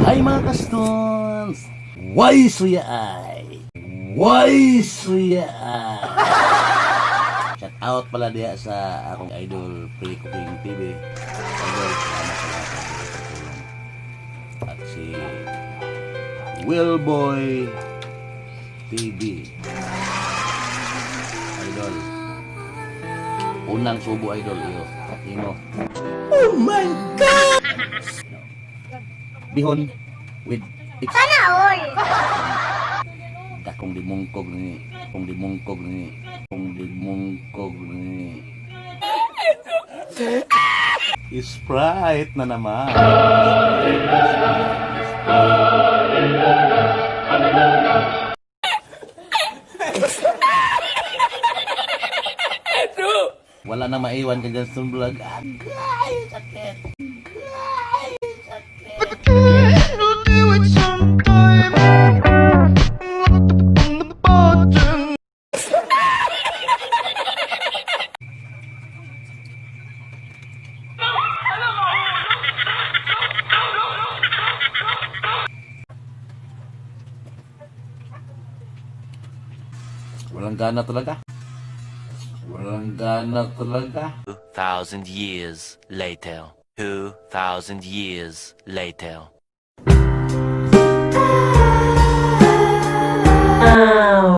Ay mga kastons! Why suya ay? Why suya ay? Shout out pala diya sa akong idol Pre-Cooking TV. Idol, salamat sa lahat ng tulong. At si Willboy TV. Idol. Unang subo idol iyo. Imo. Oh my God! Bihon with Sana all! kung dimungkog ni Sprite na naman. Wala na maiwan ka dyan sa vlog. Agay, sakit. Walang gana talaga. Walang gana talaga. 2,000 years later. 2,000 years later.